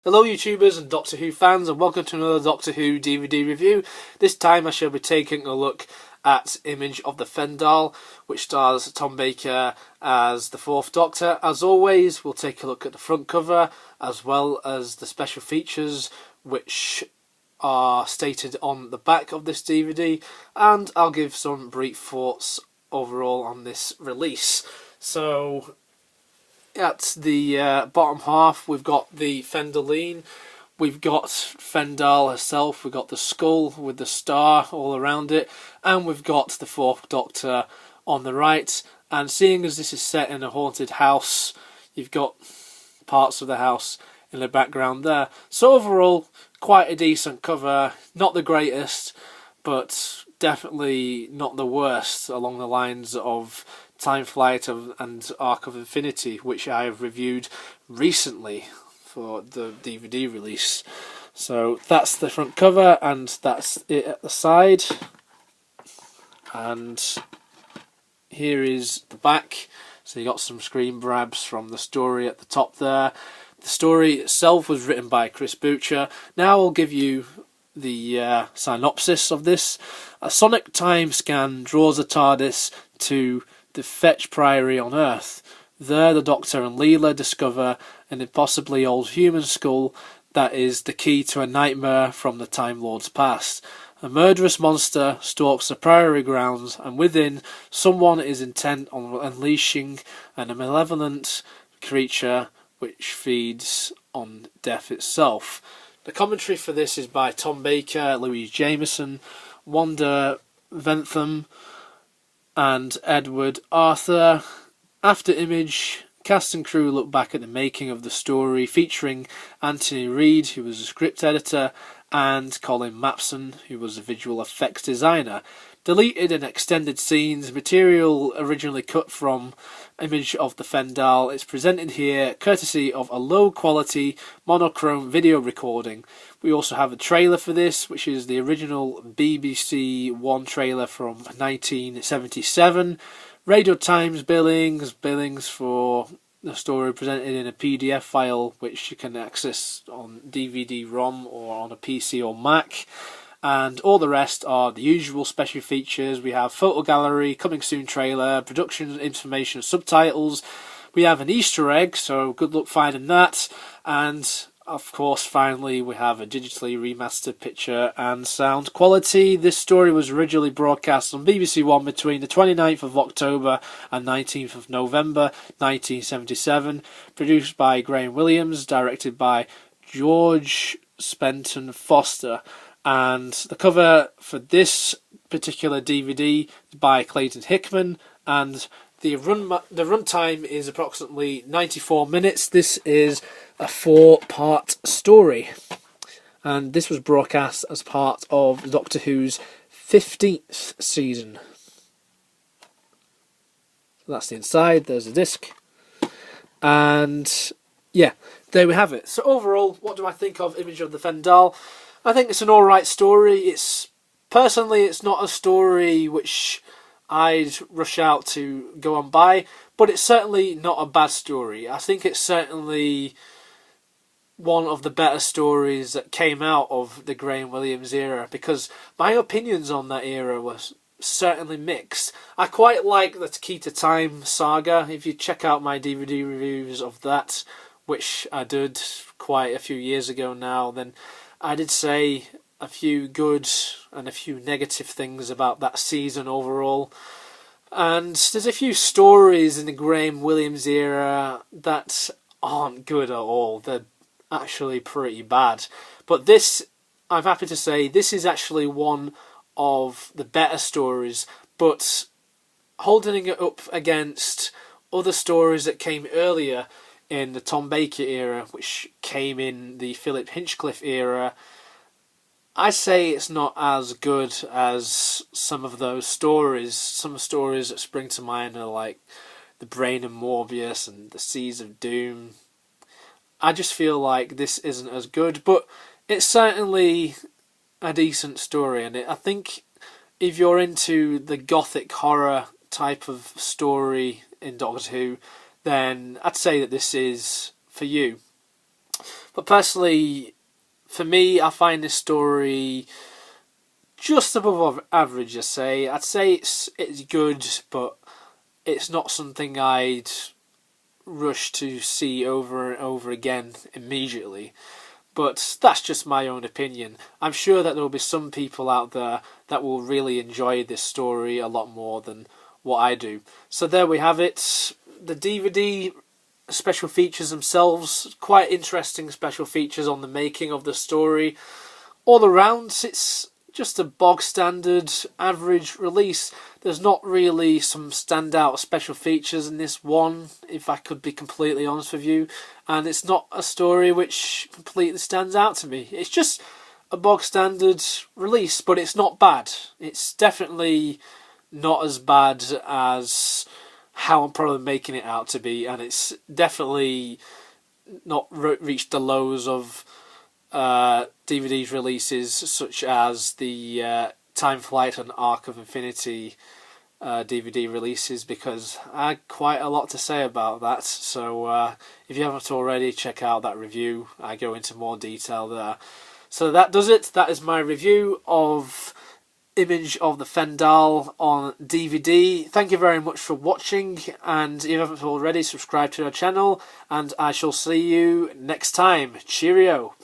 Hello YouTubers and Doctor Who fans, and welcome to another Doctor Who DVD review. This time I shall be taking a look at Image of the Fendahl, which stars Tom Baker as the 4th Doctor. As always, we'll take a look at the front cover as well as the special features which are stated on the back of this DVD, and I'll give some brief thoughts overall on this release. So at the bottom half, we've got the Fendahl, we've got Fendahl herself, we've got the skull with the star all around it, and we've got the 4th Doctor on the right. And seeing as this is set in a haunted house, you've got parts of the house in the background there. So overall, quite a decent cover, not the greatest, but definitely not the worst along the lines of Time Flight and Arc of Infinity, which I have reviewed recently for the DVD release. So that's the front cover, and that's it at the side. And here is the back. So you got some screen grabs from the story at the top there. The story itself was written by Chris Butcher. Now I'll give you the synopsis of this. A sonic time scan draws the TARDIS to the Fetch Priory on Earth. There the Doctor and Leela discover an impossibly old human skull that is the key to a nightmare from the Time Lord's past. A murderous monster stalks the Priory grounds, and within, someone is intent on unleashing a malevolent creature which feeds on death itself. The commentary for this is by Tom Baker, Louise Jameson, Wanda Ventham, and Edward Arthur. After Image, cast and crew look back at the making of the story, featuring Anthony Reid, who was a script editor, and Colin Mapson, who was a visual effects designer. Deleted and extended scenes, material originally cut from Image of the Fendahl. It's presented here courtesy of a low-quality monochrome video recording. We also have a trailer for this, which is the original BBC One trailer from 1977. Radio Times billings for the story presented in a PDF file, which you can access on DVD-ROM or on a PC or Mac. And all the rest are the usual special features. We have photo gallery, coming soon trailer, production information, subtitles. We have an Easter egg, so good luck finding that. And of course, finally, we have a digitally remastered picture and sound quality. This story was originally broadcast on BBC One between the 29th of October and 19th of November 1977. Produced by Graham Williams, directed by George Spenton Foster. And the cover for this particular DVD is by Clayton Hickman, and the runtime is approximately 94 minutes. This is a 4-part story, and this was broadcast as part of Doctor Who's 15th season. So that's the inside. There's a disc, and yeah, there we have it. So overall, what do I think of Image of the Fendahl? I think it's an alright story. Personally, it's not a story which I'd rush out to go on by, but it's certainly not a bad story. I think it's certainly one of the better stories that came out of the Graham Williams era, because my opinions on that era was certainly mixed. I quite like the Key to Time saga. If you check out my DVD reviews of that, which I did quite a few years ago now, then I did say a few good and a few negative things about that season overall. And there's a few stories in the Graham Williams era that aren't good at all. They're actually pretty bad. But this, I'm happy to say, this is actually one of the better stories, but holding it up against other stories that came earlier in the Tom Baker era, which came in the Philip Hinchcliffe era, I say it's not as good as some of those stories. Some stories that spring to mind are like The Brain of Morbius and The Seas of Doom. I just feel like this isn't as good, but it's certainly a decent story, and I think if you're into the gothic horror type of story in Doctor Who, then I'd say that this is for you. But personally, for me, I find this story just above average. I'd say it's good, but it's not something I'd rush to see over and over again immediately. But that's just my own opinion. I'm sure that there will be some people out there that will really enjoy this story a lot more than what I do. So there we have it. The DVD special features themselves, quite interesting special features on the making of the story. All around, it's just a bog standard average release. There's not really some standout special features in this one, if I could be completely honest with you, and it's not a story which completely stands out to me. It's just a bog standard release, but it's not bad. It's definitely not as bad as how I'm probably making it out to be, and it's definitely not reached the lows of DVD releases such as the Time Flight and Arc of Infinity DVD releases, because I had quite a lot to say about that. So if you haven't already, check out that review. I go into more detail there. So that does it. That is my review of Image of the Fendahl on DVD. Thank you very much for watching, and if you haven't already, subscribe to our channel, and I shall see you next time. Cheerio.